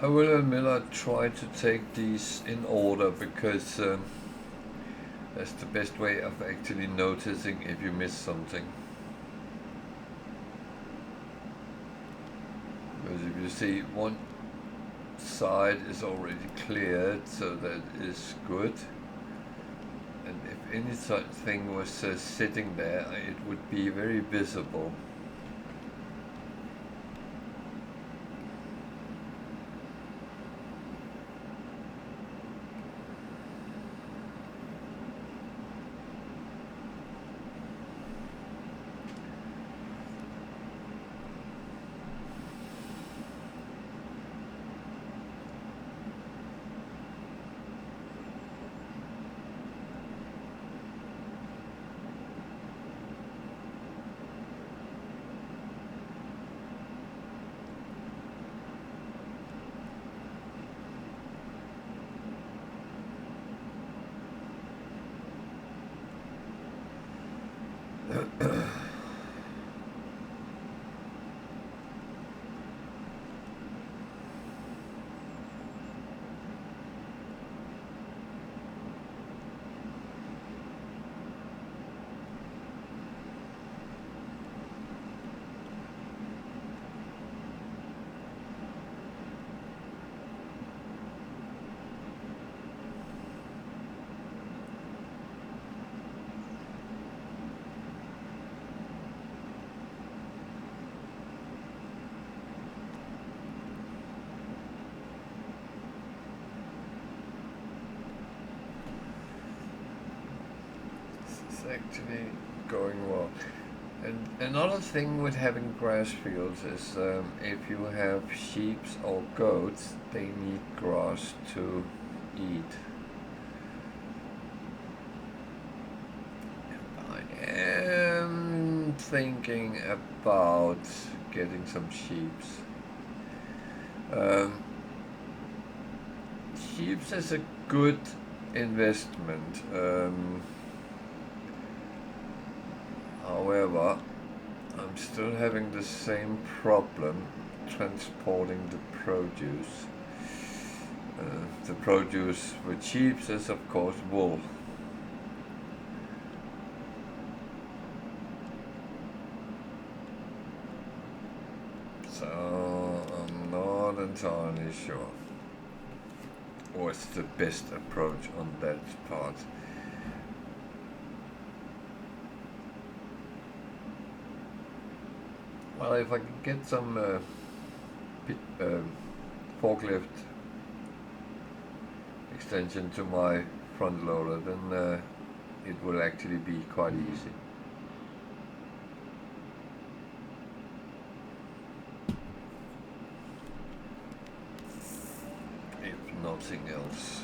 I will admit I try to take these in order because that's the best way of actually noticing if you miss something. Because if you see one side is already cleared, so that is good. And if any such thing was sitting there, it would be very visible. Actually going well. And another thing with having grass fields is if you have sheep or goats, they need grass to eat. I am thinking about getting some sheep. Sheep is a good investment. However, I'm still having the same problem transporting the produce. The produce with sheep is of course wool. So I'm not entirely sure what's the best approach on that part. Well, if I can get some forklift extension to my front loader, then it will actually be quite easy. If nothing else.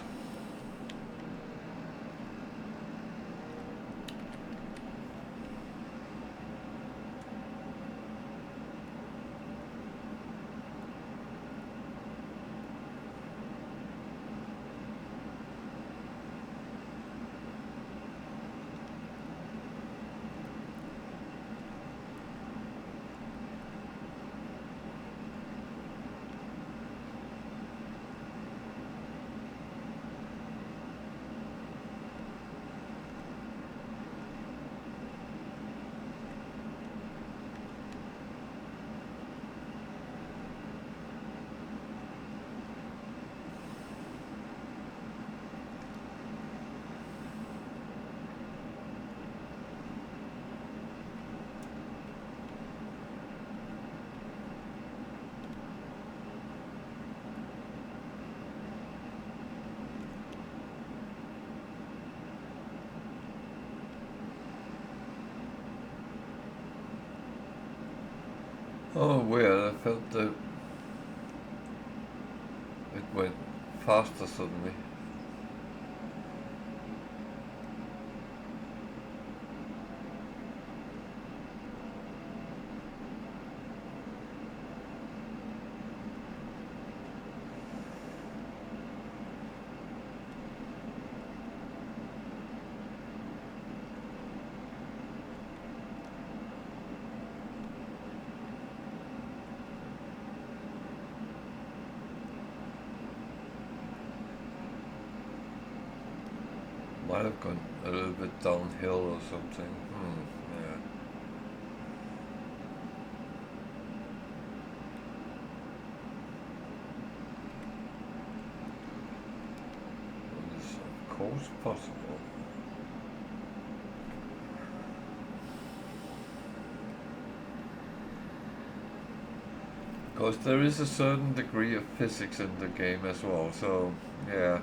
Oh, weird. I felt that it went faster suddenly. Might have gone a little bit downhill or something. Yeah. It is of course possible. Because there is a certain degree of physics in the game as well, so yeah.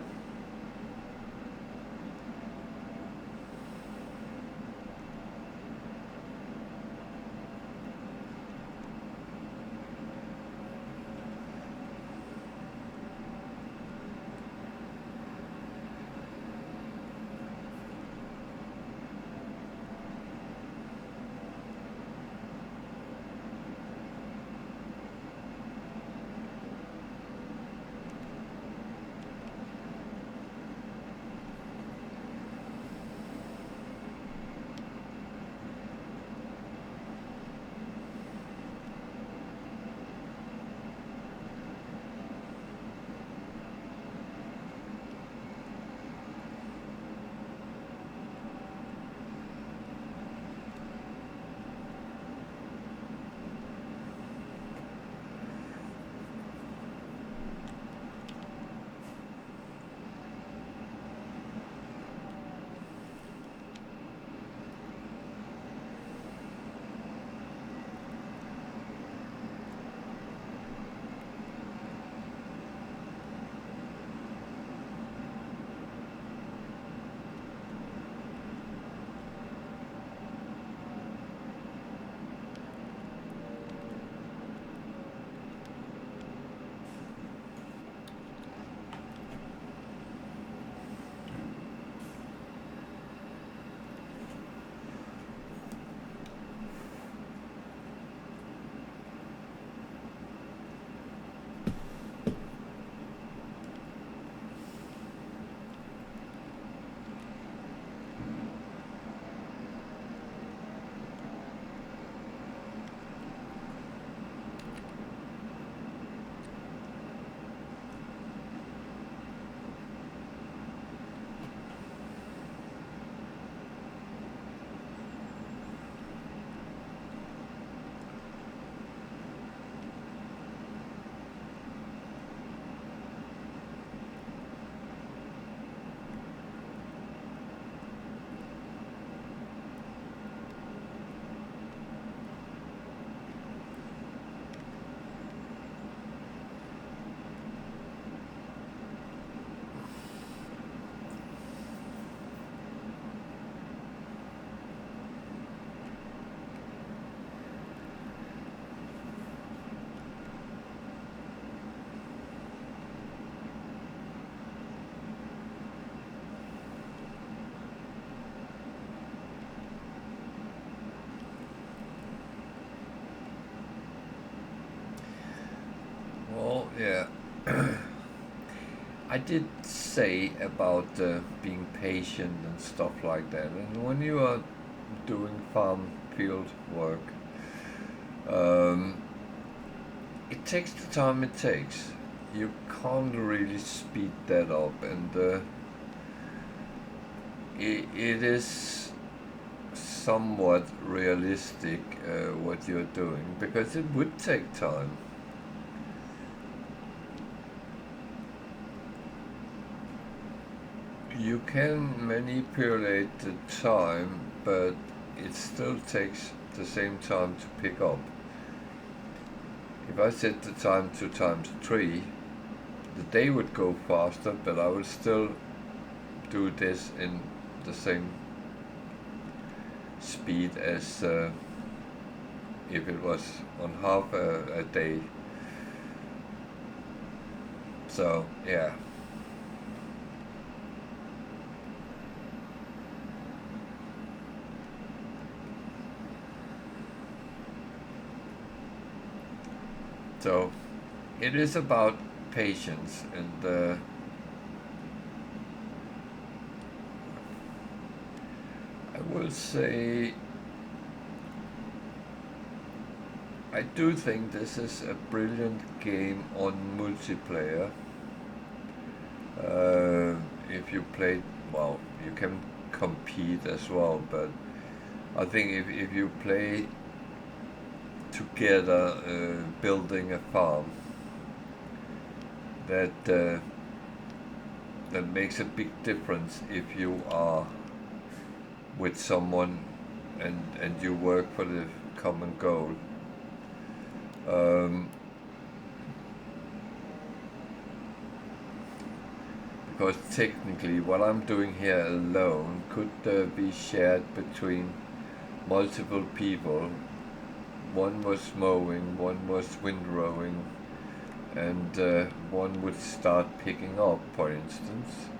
Well, yeah. I did say about being patient and stuff like that. And when you are doing farm field work, um, it takes the time it takes. You can't really speed that up, and it is somewhat realistic what you're doing because it would take time. You can manipulate the time, but it still takes the same time to pick up. If I set the time to times 3, the day would go faster, but I would still do this in the same speed as if it was on half a day. So, yeah. So, it is about patience, and I will say I do think this is a brilliant game on multiplayer. If you played, well, you can compete as well, but I think if you play together building a farm, that that makes a big difference if you are with someone and you work for the common goal. Because technically what I'm doing here alone could be shared between multiple people. One was mowing, one was windrowing, and one would start picking up, for instance.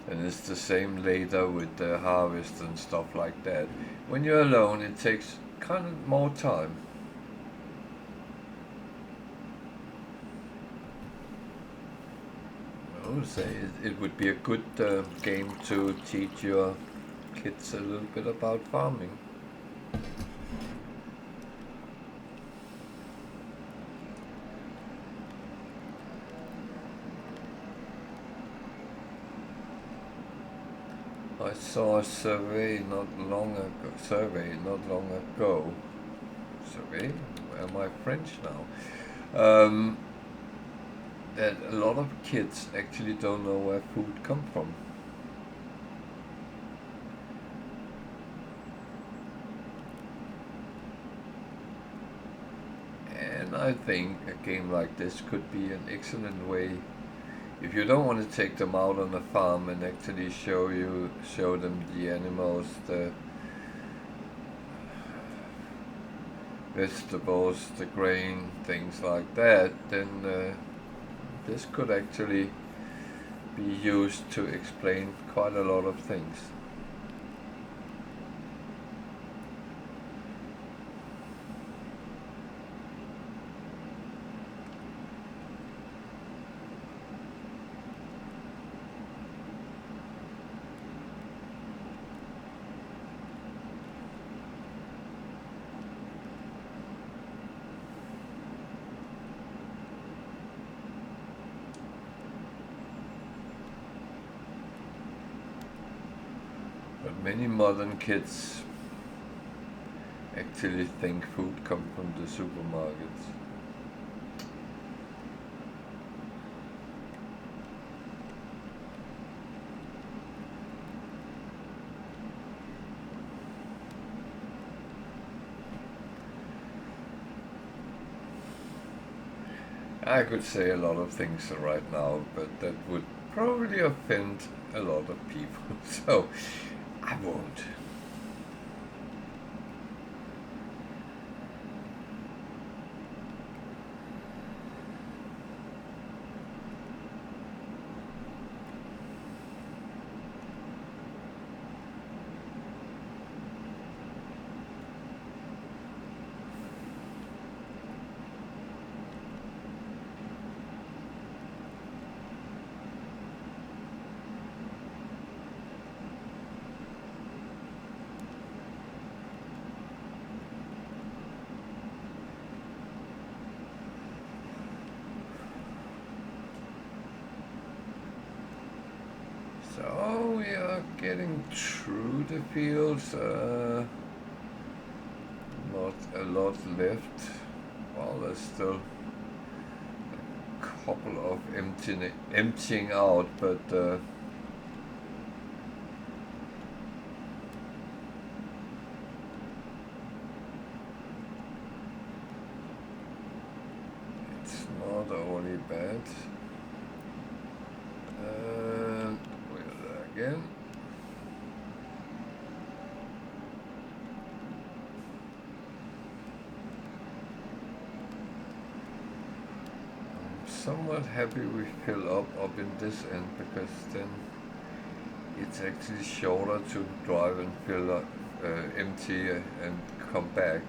And it's the same later with the harvest and stuff like that. When you're alone, it takes kind of more time. I would say it would be a good game to teach your kids a little bit about farming. I saw a survey not long ago. Survey? Am I French now? That a lot of kids actually don't know where food comes from. And I think a game like this could be an excellent way, if you don't want to take them out on a farm and actually show them the animals, the vegetables, the grain, things like that, then this could actually be used to explain quite a lot of things. But many modern kids actually think food comes from the supermarkets. I could say a lot of things right now, but that would probably offend a lot of people, so I won't. So we are getting through the fields, not a lot left. Well, there's still a couple of emptying out, but it's not only bad. Again. I'm somewhat happy we fill up in this end, because then it's actually shorter to drive and fill up, empty and come back.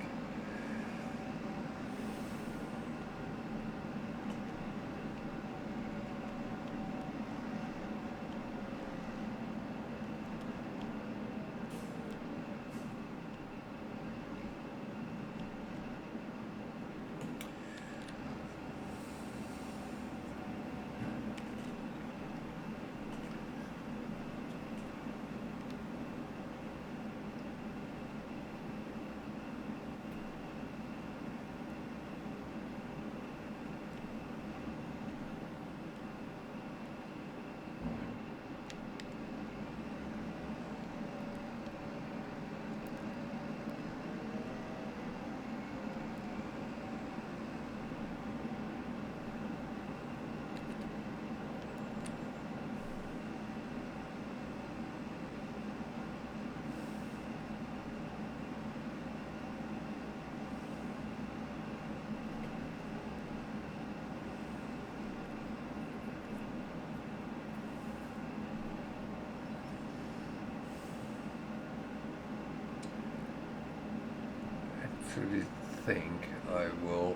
actually think I will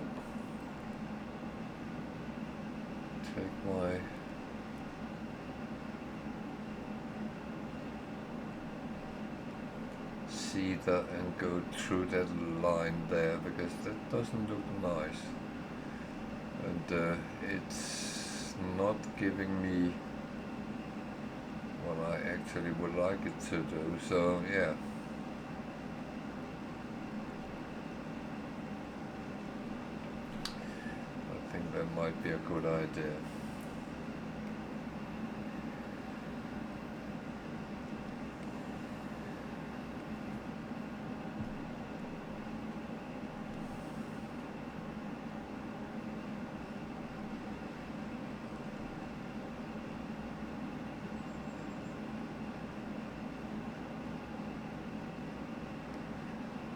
take my seeder and go through that line there, because that doesn't look nice, and it's not giving me what I actually would like it to do. So yeah, I think that might be a good idea.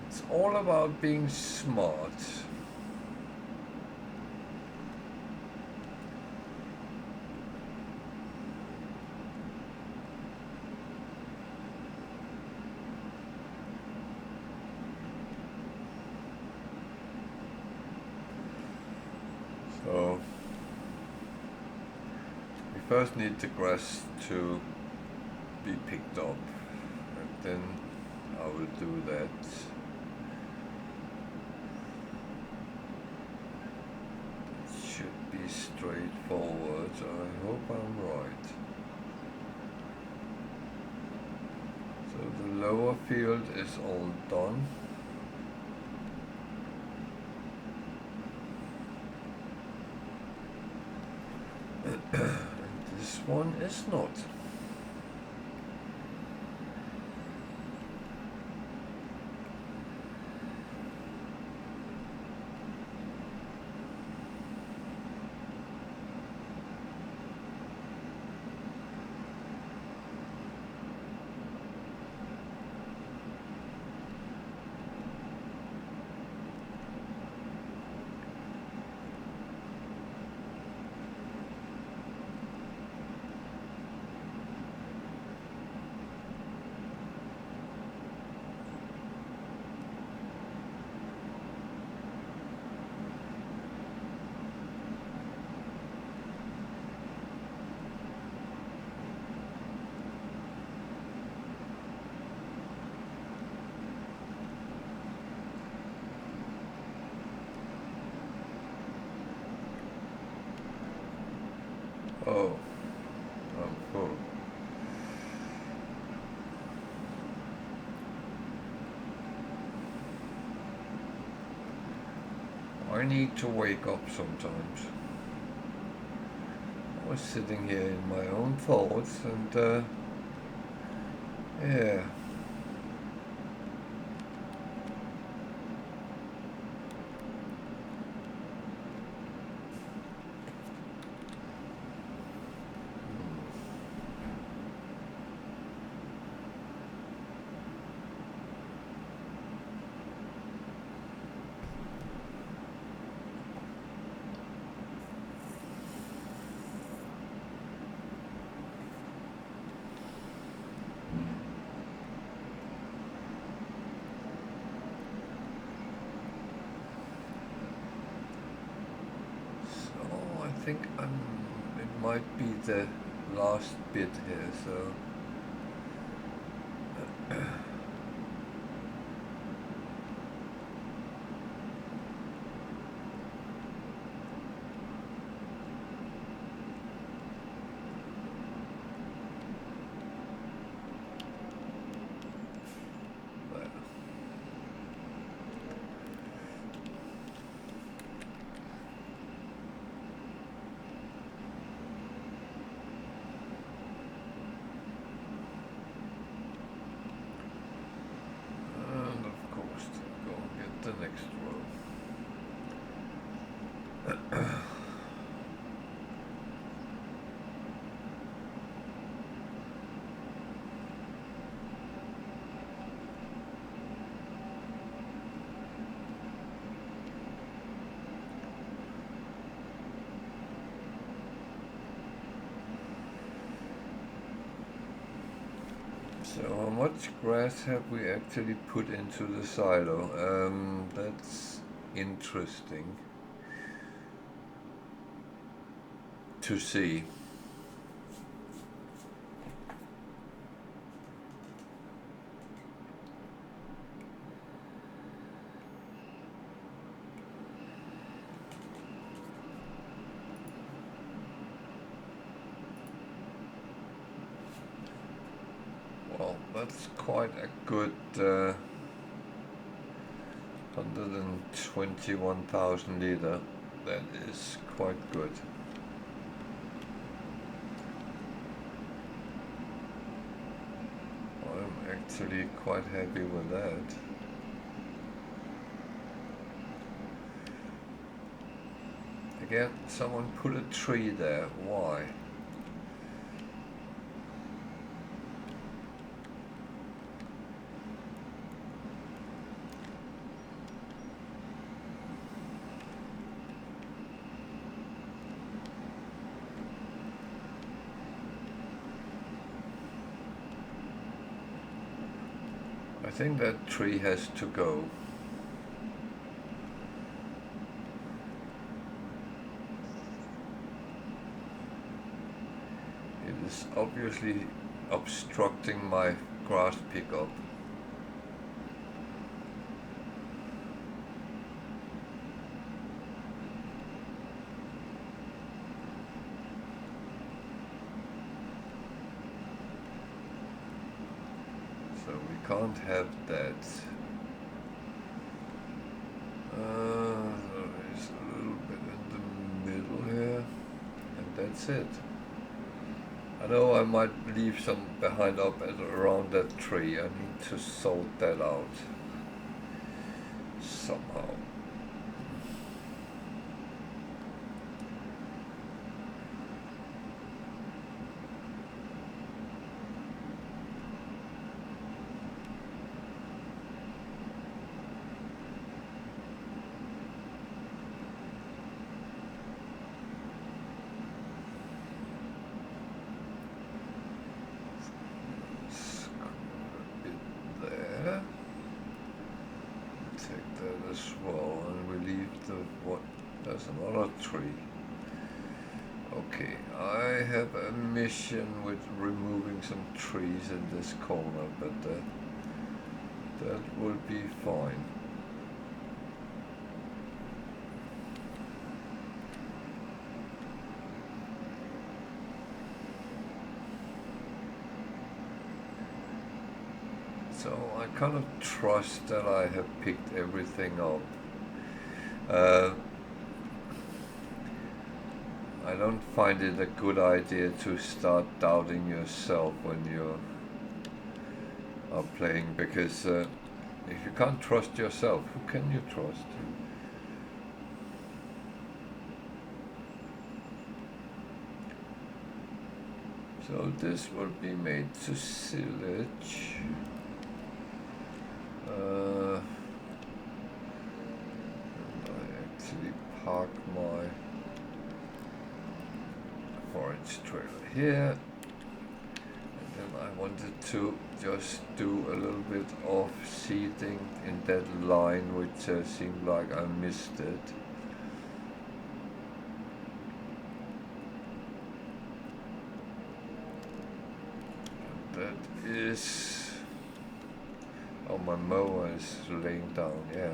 It's all about being smart. So we first need the grass to be picked up, and then I will do that. Should be straightforward. I hope I'm right. So the lower field is all done. And this one is not. Oh, I'm full. I need to wake up sometimes. I was sitting here in my own thoughts, and yeah. I think it might be the last bit here, so So how much grass have we actually put into the silo? That's interesting to see. Well, that's quite a good 121,000 liter. That is quite good. I'm actually quite happy with that. Again, someone put a tree there. Why? I think that tree has to go. It is obviously obstructing my grass pickup. So we can't have that. There's a little bit in the middle here, and that's it. I know I might leave some behind up around that tree. I need to sort that out somehow. As well, and we leave the what? There's another tree. Okay, I have a mission with removing some trees in this corner, but that will be fine. So I kind of trust that I have picked everything up. I don't find it a good idea to start doubting yourself when you are playing, because if you can't trust yourself, who can you trust? So this will be made to silage. I actually park my forage trailer here, and then I wanted to just do a little bit of seeding in that line, which seemed like I missed it. And that is, oh, my mower is laying down, yeah.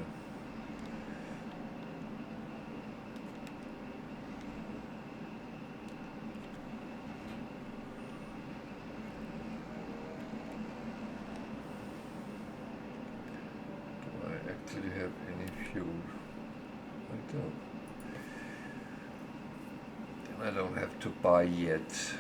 Actually have any fuel? I don't. Then I don't have to buy yet.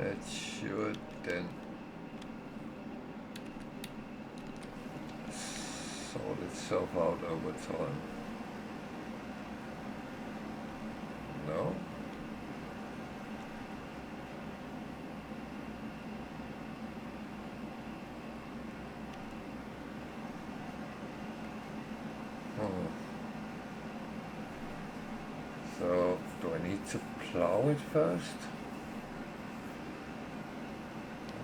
That should then sort itself out over time. No? So, do I need to plow it first?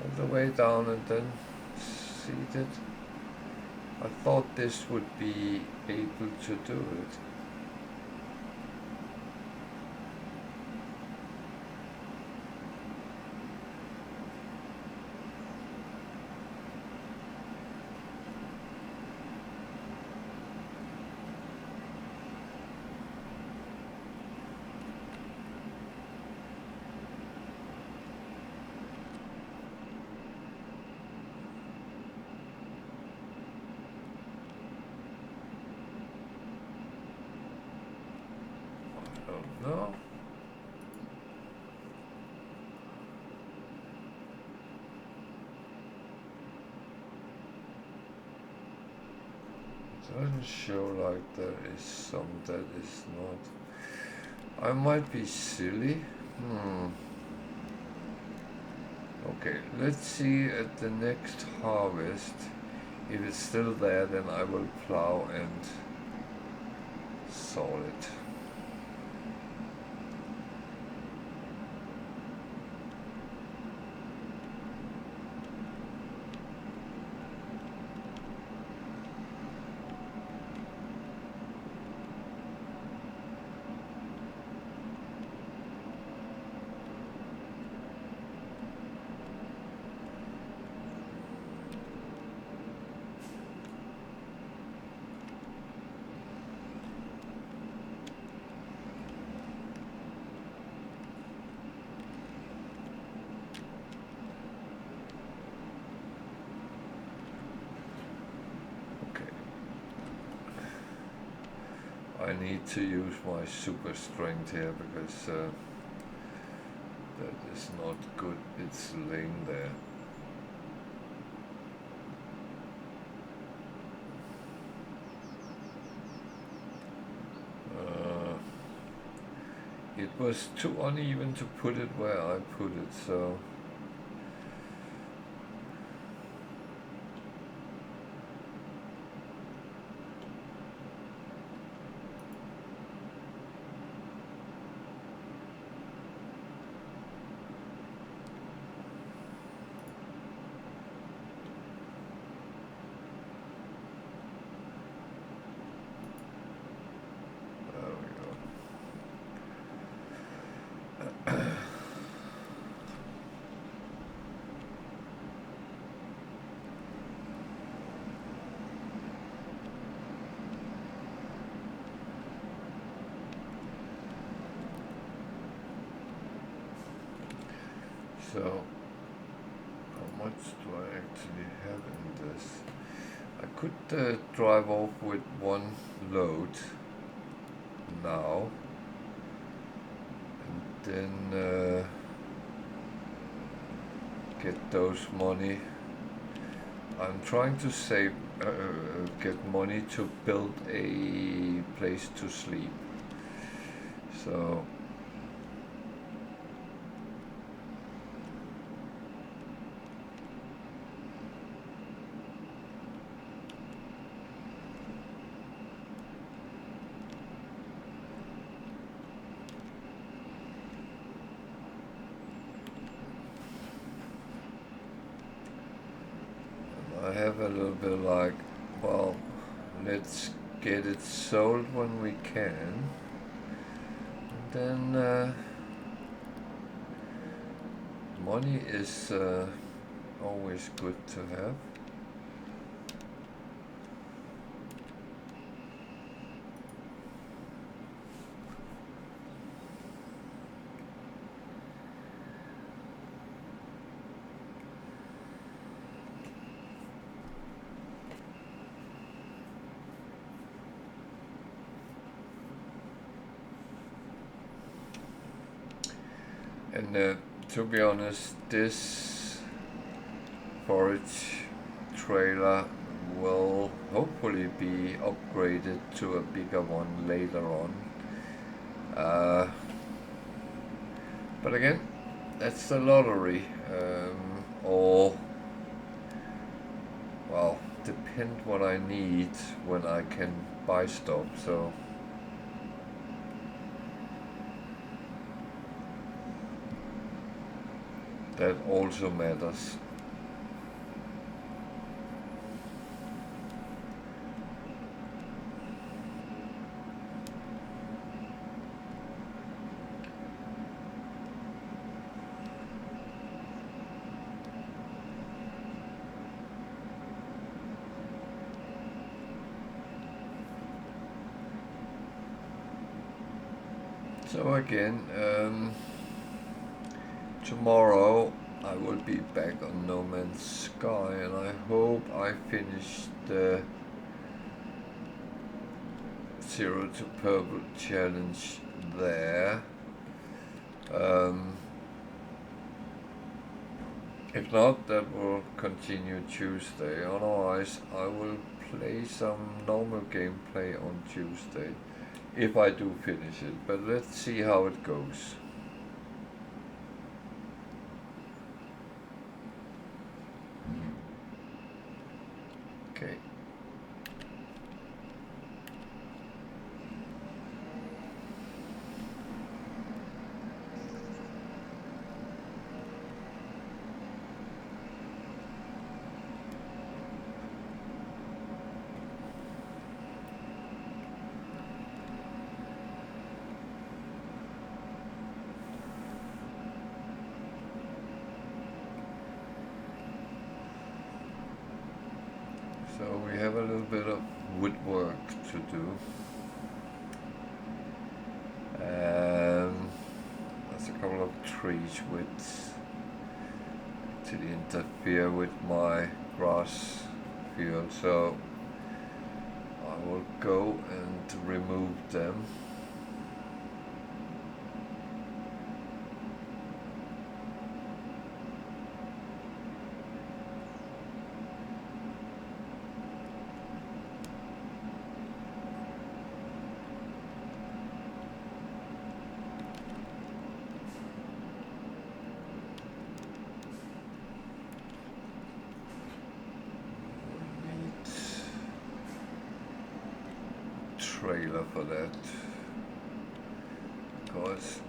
All the way down and then seed it? I thought this would be able to do it. No? Doesn't show like there is some that is not. I might be silly. Okay, let's see at the next harvest. If it's still there, then I will plow and sow it. I need to use my super strength here because that is not good. It's laying there. It was too uneven to put it where I put it, so So, how much do I actually have in this? I could drive off with one load now, and then get those money. I'm trying to save, get money to build a place to sleep. So. I have a little bit like, well, let's get it sold when we can, and then money is always good to have. And to be honest, this forage trailer will hopefully be upgraded to a bigger one later on. But again, that's the lottery. Or, well, depend what I need when I can buy stuff. So that also matters. So again, tomorrow I will be back on No Man's Sky, and I hope I finish the Zero to Purple challenge there. If not, that will continue Tuesday. Otherwise, I will play some normal gameplay on Tuesday, if I do finish it. But let's see how it goes. Okay. So we have a little bit of woodwork to do. There's a couple of trees which actually interfere with my grass field, so I will go and remove them. Trailer for that, because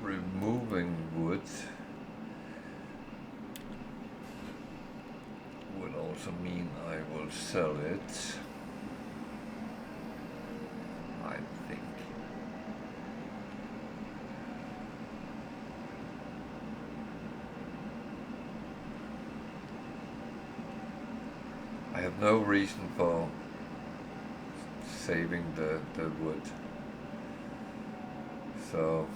removing wood would also mean I will sell it, I think. I have no reason for saving the wood, so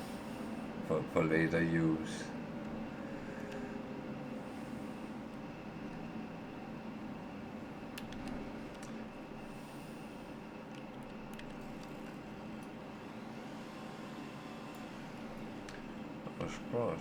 for later use. Cross.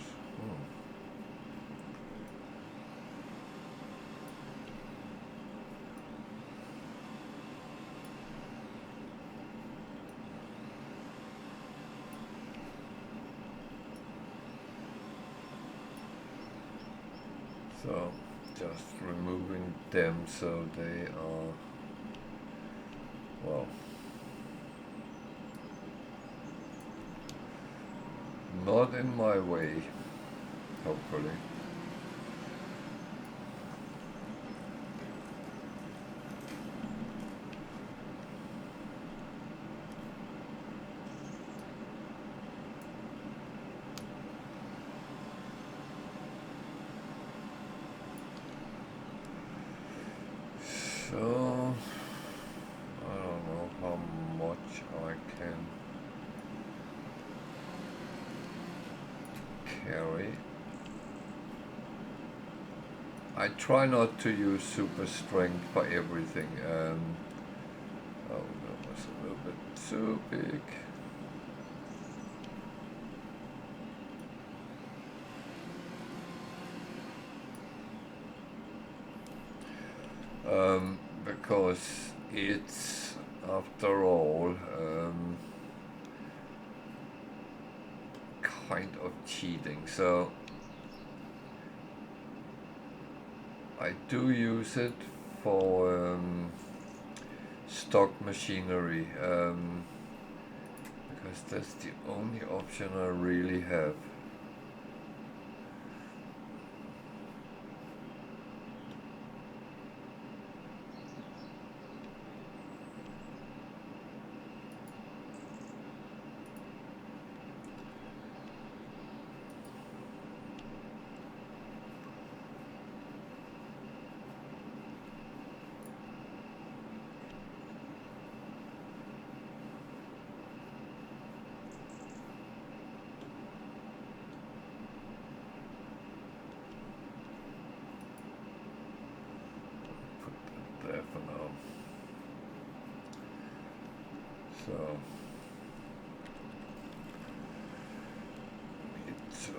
So just removing them so they are, well, not in my way, hopefully. So, I don't know how much I can carry. I try not to use super strength for everything. Oh, that was a little bit too big. because it's, after all, kind of cheating. So I do use it for stock machinery, because that's the only option I really have. There for now. So need to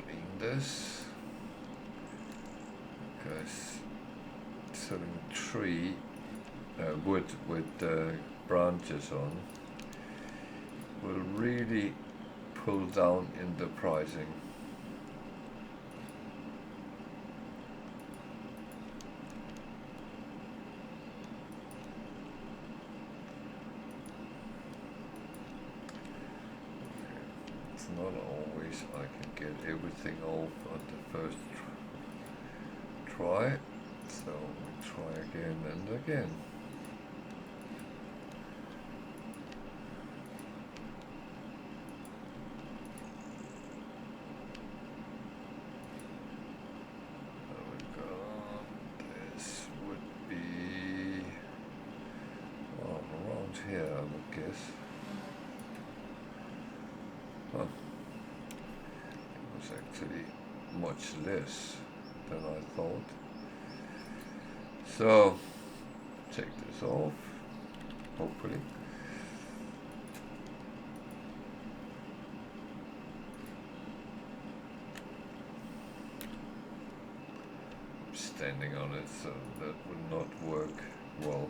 clean this, because selling tree wood with branches on will really pull down in the pricing. Not always I can get everything off on the first try, so we try again and again. There we go. This would be, well, around here, I would guess. Huh. It was actually much less than I thought. So, take this off, hopefully. I'm standing on it, so that would not work well.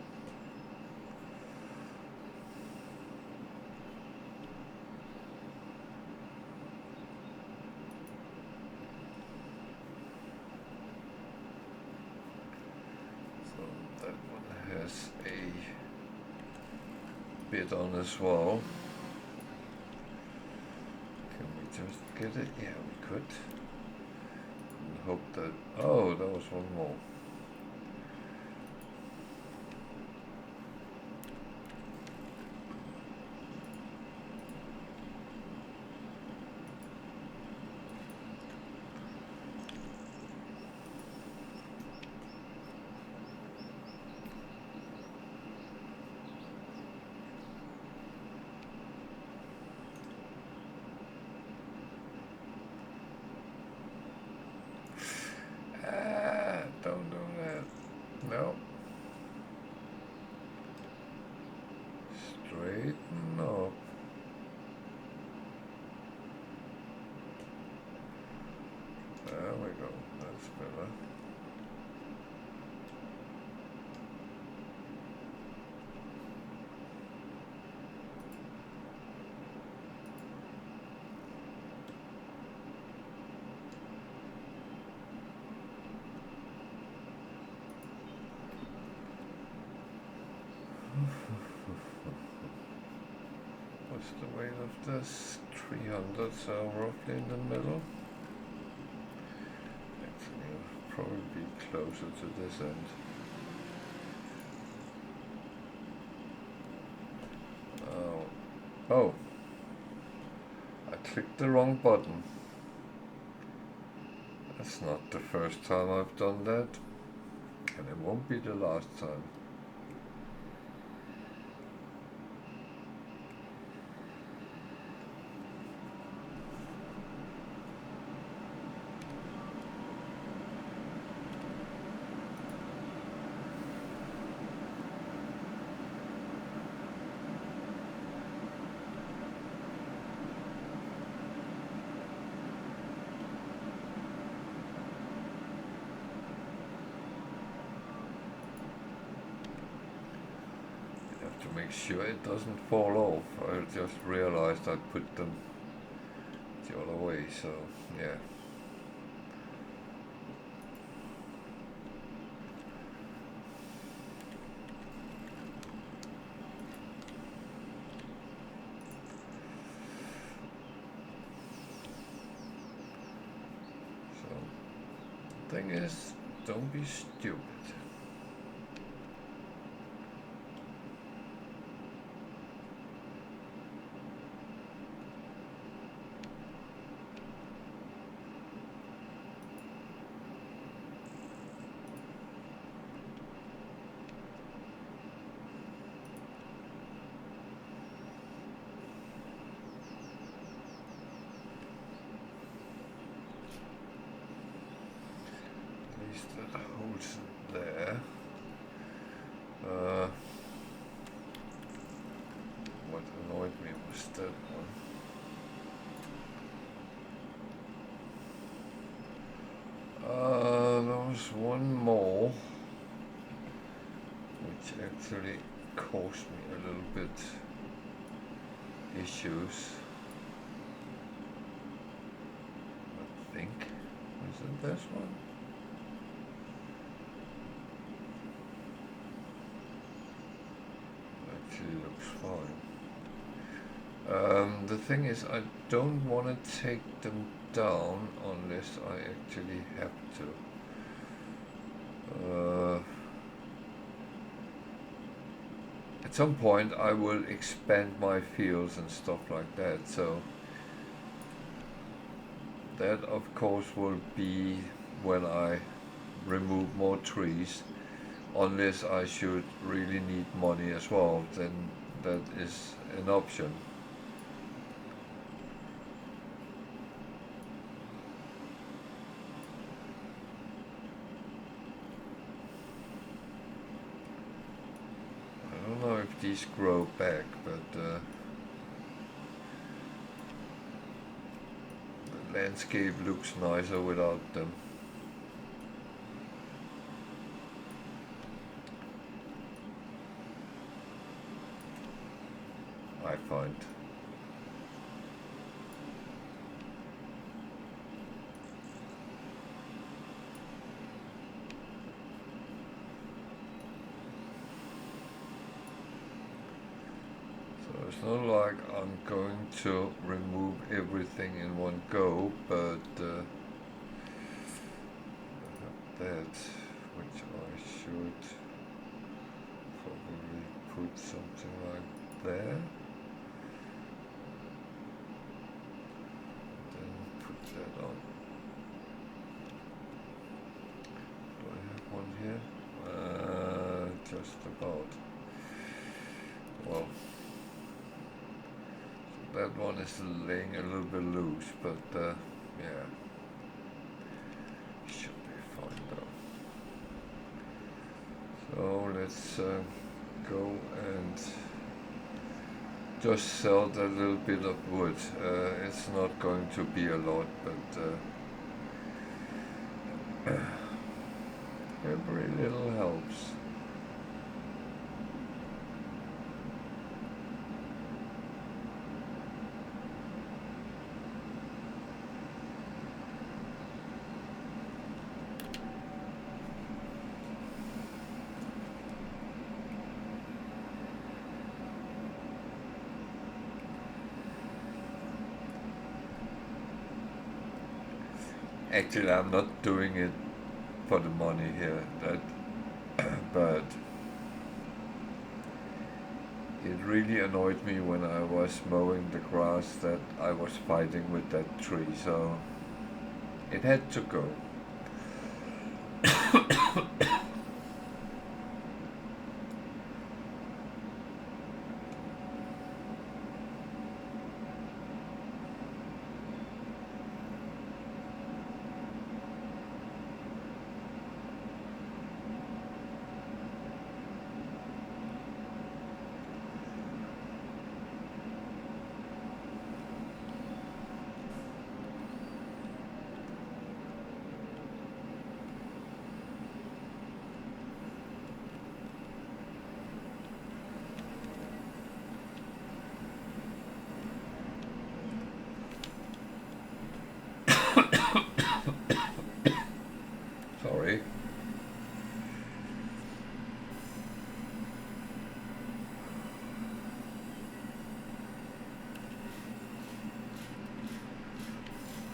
A bit on as well. Can we just get it? Yeah, we could. And hope that, oh, that was one more. Don't do that. No. Straighten up. There we go. That's better. What's the weight of this? 300, so roughly in the middle. Actually, it'll probably be closer to this end. Oh, I clicked the wrong button. That's not the first time I've done that, and it won't be the last time. make sure it doesn't fall off. I just realized I put them the other way, so yeah. So, thing is, don't be stupid. That holds it there. What annoyed me was that one. There was one more, which actually caused me a little bit issues. I think, is it this one? Looks fine. The thing is, I don't want to take them down unless I actually have to. At some point I will expand my fields and stuff like that, so that of course will be when I remove more trees. Unless I should really need money as well, then that is an option. I don't know if these grow back, but the landscape looks nicer without them. I find. So it's not like I'm going to remove everything in one go, but that, which I should probably put something like there. That on. Do I have one here? Just about. Well, so that one is laying a little bit loose, but yeah, should be fine though. So let's go and just sell that little bit of wood. It's not going to be a lot, but every little helps. Actually, I'm not doing it for the money here, but it really annoyed me when I was mowing the grass that I was fighting with that tree, so it had to go.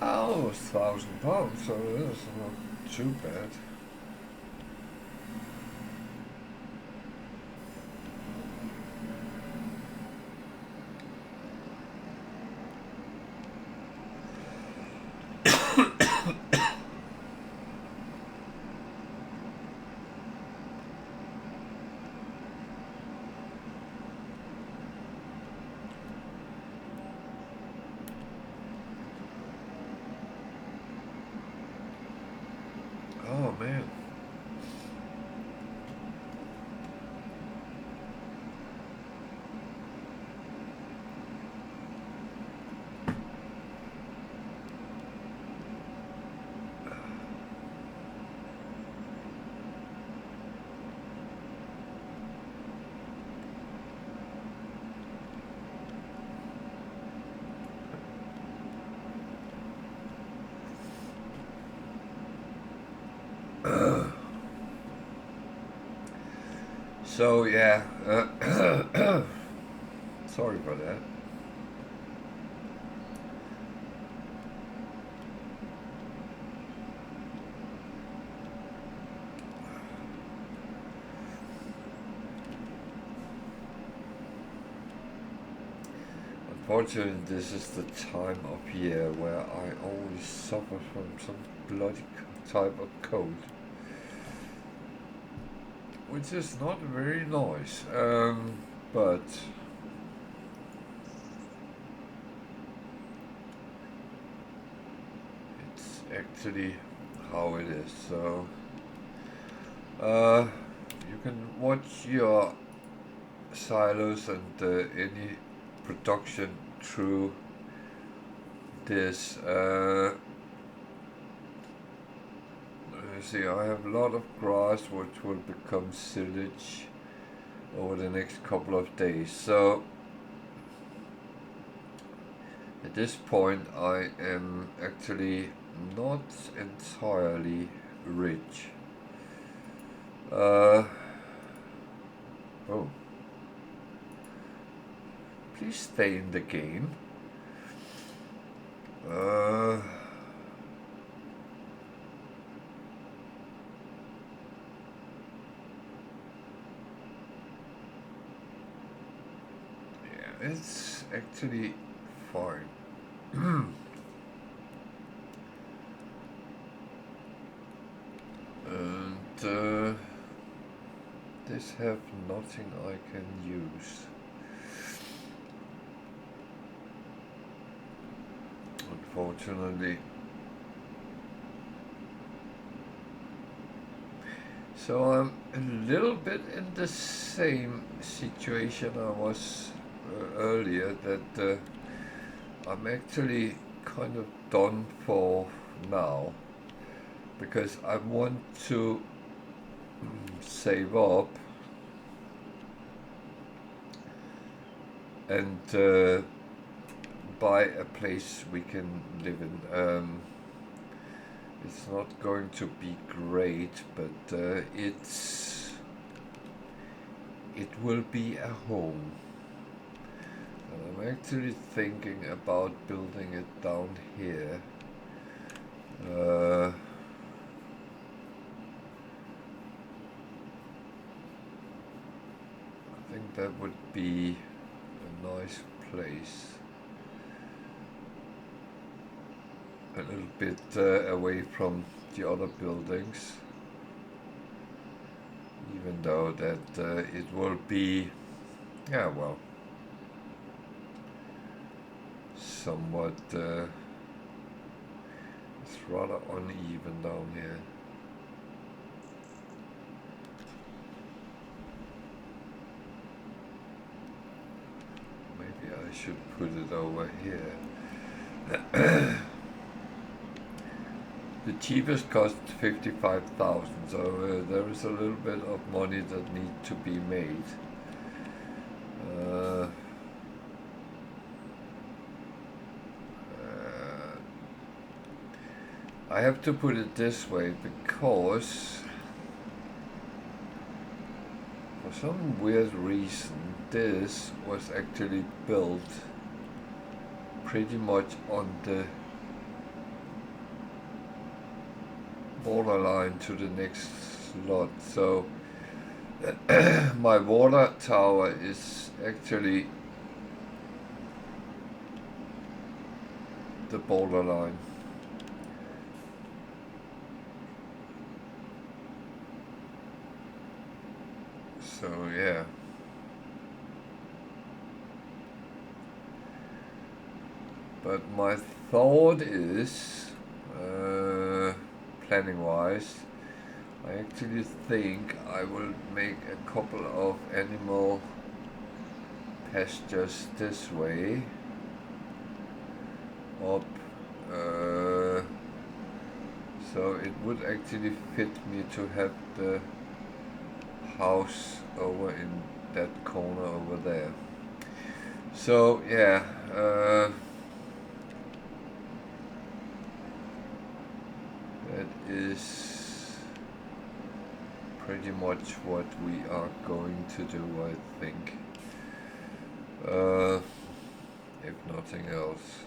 Oh, 1,000 pounds, so that's not too bad. Oh man. So yeah, sorry for that. Unfortunately, this is the time of year where I always suffer from some bloody type of cold, which is not very nice. But it's actually how it is. So you can watch your silos and any production through this. Let me see, I have a lot of grass which will become silage over the next couple of days. So at this point I am actually not entirely rich. Oh, please stay in the game. Yeah, it's actually fine. And this have nothing I can use. Unfortunately. So I'm a little bit in the same situation I was earlier, that I'm actually kind of done for now, because I want to save up and buy a place we can live in. It's not going to be great, but it will be a home. And I'm actually thinking about building it down here. I think that would be a nice place. A little bit away from the other buildings, even though that it will be, yeah, well, somewhat, it's rather uneven down here. Maybe I should put it over here. The cheapest cost 55,000, so there is a little bit of money that need to be made. I have to put it this way because for some weird reason this was actually built pretty much on the borderline to the next slot. So my water tower is actually the borderline. So yeah. But my thought is, planning wise, I actually think I will make a couple of animal pastures this way up, so it would actually fit me to have the house over in that corner over there. So yeah, that is pretty much what we are going to do, I think, if nothing else.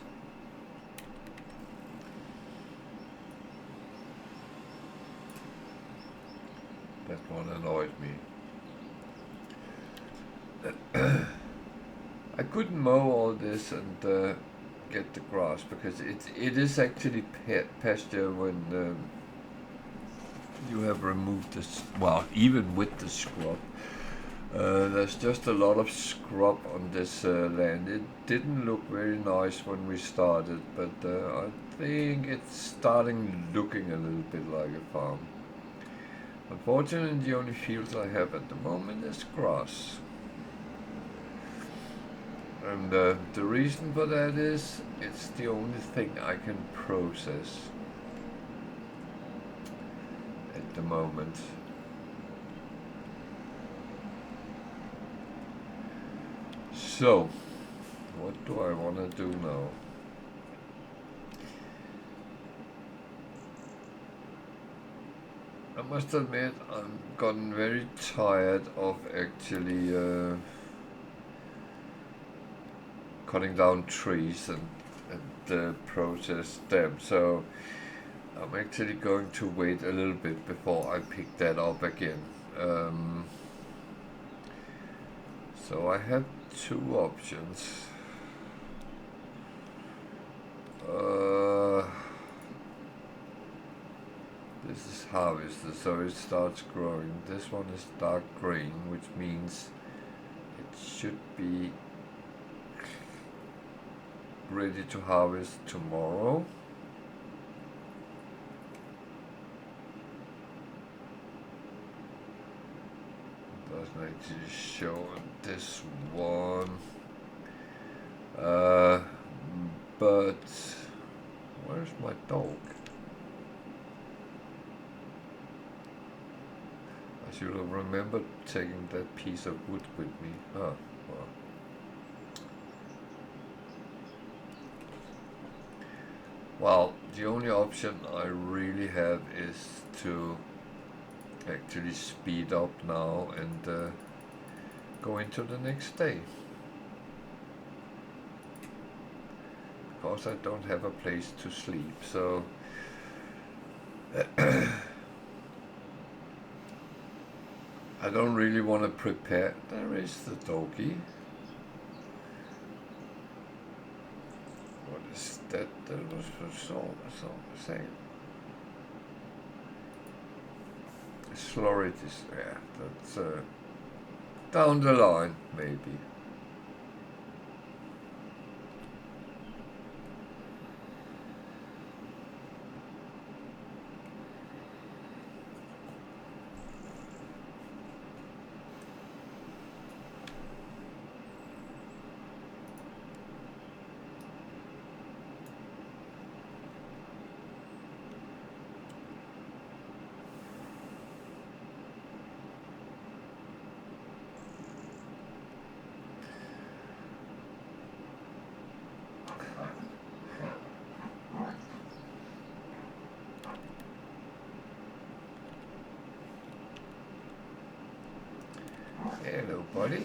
That one annoyed me. I couldn't mow all this and get the grass because it is actually pasture when you have removed this. Well, even with the scrub, there's just a lot of scrub on this land. It didn't look very nice when we started, but I think it's starting looking a little bit like a farm. Unfortunately, the only fields I have at the moment is grass. And the reason for that is it's the only thing I can process at the moment. So, what do I want to do now? I must admit I'm gotten very tired of actually cutting down trees and process them. So I'm actually going to wait a little bit before I pick that up again. So I have two options. This is harvested, so it starts growing. This one is dark green, which means it should be ready to harvest tomorrow. It doesn't actually show on this one. But where's my dog? I should have remembered taking that piece of wood with me. Well, the only option I really have is to actually speed up now and go into the next day. Because I don't have a place to sleep, so I don't really want to prepare. There is the doggy. What is that? That was so saying. Slurry is there. That's down the line, maybe. Hello, buddy.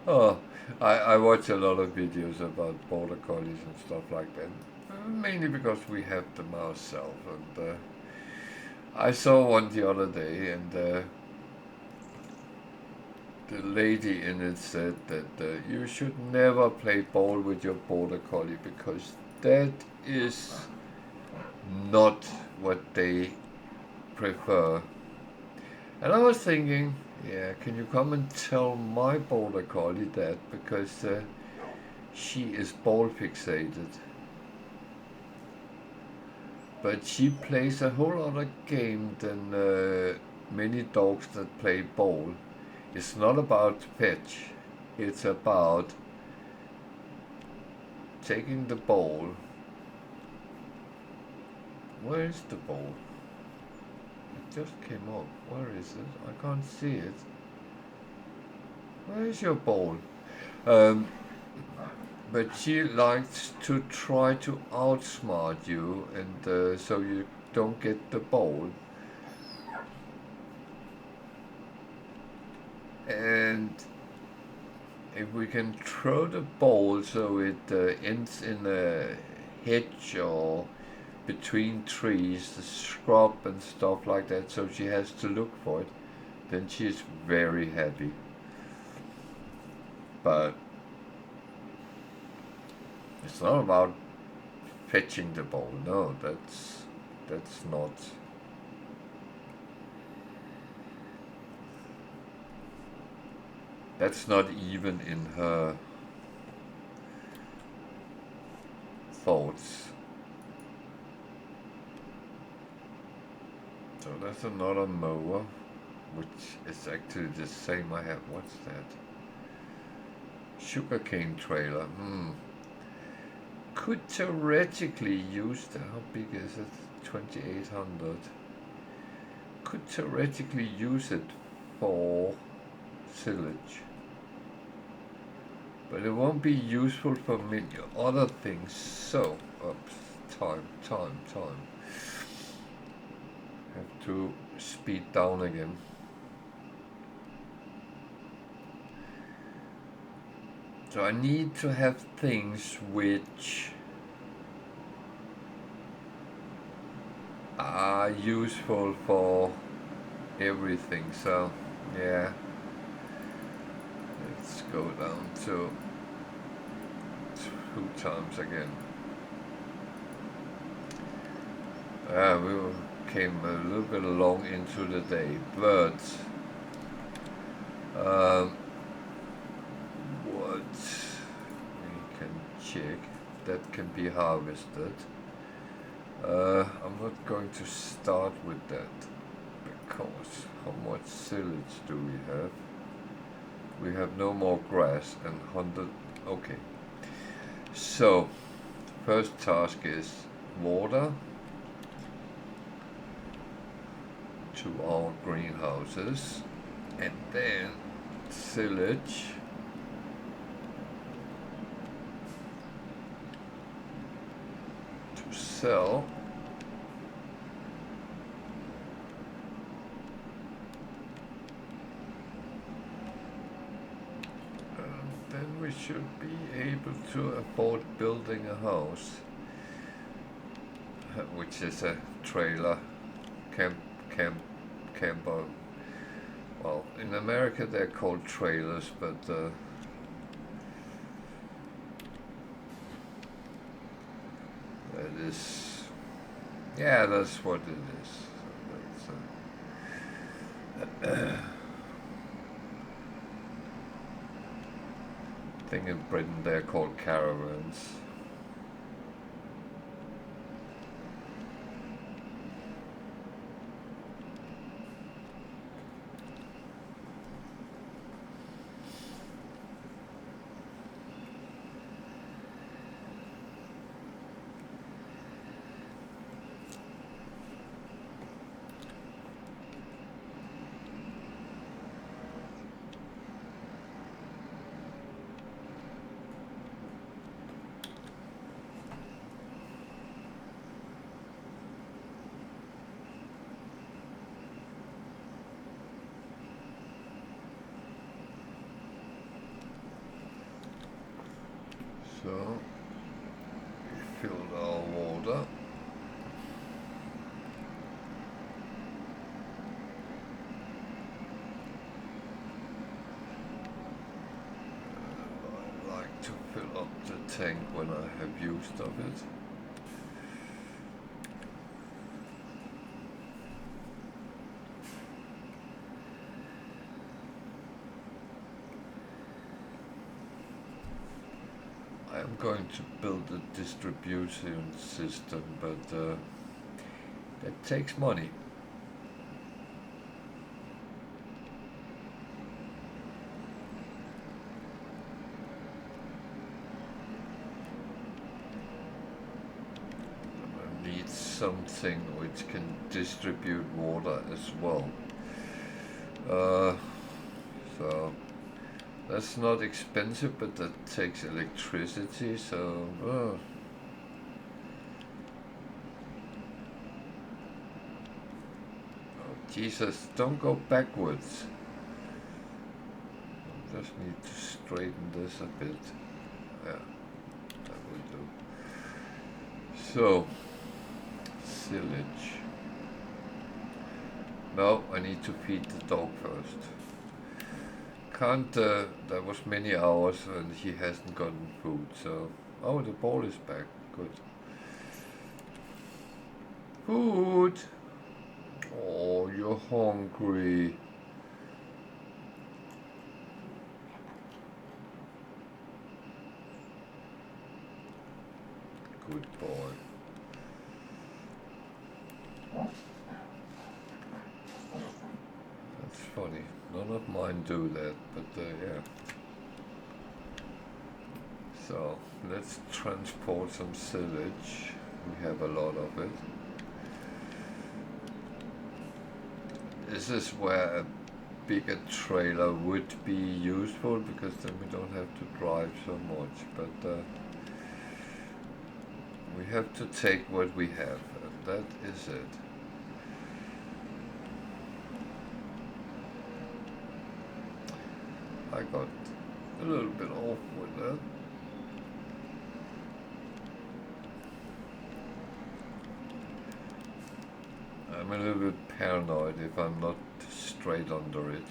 Oh, I watch a lot of videos about border collies and stuff like that. Mainly because we have them ourselves. And I saw one the other day, and the lady in it said that you should never play ball with your border collie because that is not what they prefer. And I was thinking, yeah, can you come and tell my border collie that because she is ball fixated. But she plays a whole other game than many dogs that play ball. It's not about fetch. It's about taking the ball. Where is the ball? It just came up. Where is it? I can't see it. Where is your ball? Um, but she likes to try to outsmart you, and so you don't get the ball. And if we can throw the ball so it ends in a hedge or between trees, the scrub and stuff like that, so she has to look for it, then she's very happy. But it's not about fetching the ball. No, that's not. That's not even in her thoughts. So that's another mower, which is actually the same I have. What's that? Sugarcane trailer. Could theoretically use the, how big is it? 2800. Could theoretically use it for silage. But it won't be useful for many other things. So, oops, time. Have to speed down again. So I need to have things which are useful for everything. So, yeah. Let's go down to 2 times again. We came a little bit long into the day, but what we can check that can be harvested. I'm not going to start with that because how much silage do we have? We have no more grass and 100. Okay. So, first task is water to our greenhouses, and then silage to sell. Then we should be able to afford building a house, which is a trailer, camper. Well, in America they're called trailers, but that is, yeah, that's what it is. So that's, thing in Britain they're called caravans. So we filled our water. I like to fill up the tank when I have used of it. I'm going to build a distribution system, but that takes money. I need something which can distribute water as well. So that's not expensive, but that takes electricity, so oh, Jesus, don't go backwards. I just need to straighten this a bit. Yeah, that will do. So, silage. No, I need to feed the dog first. Can't, that was many hours and he hasn't gotten food, so... Oh, the ball is back, good. Food! Oh, you're hungry. Good boy. That's funny. None of mine do that, but yeah. So, let's transport some silage. We have a lot of it. This is where a bigger trailer would be useful, because then we don't have to drive so much, but we have to take what we have, and that is it. I got a little bit off with that. I'm a little bit paranoid if I'm not straight under it.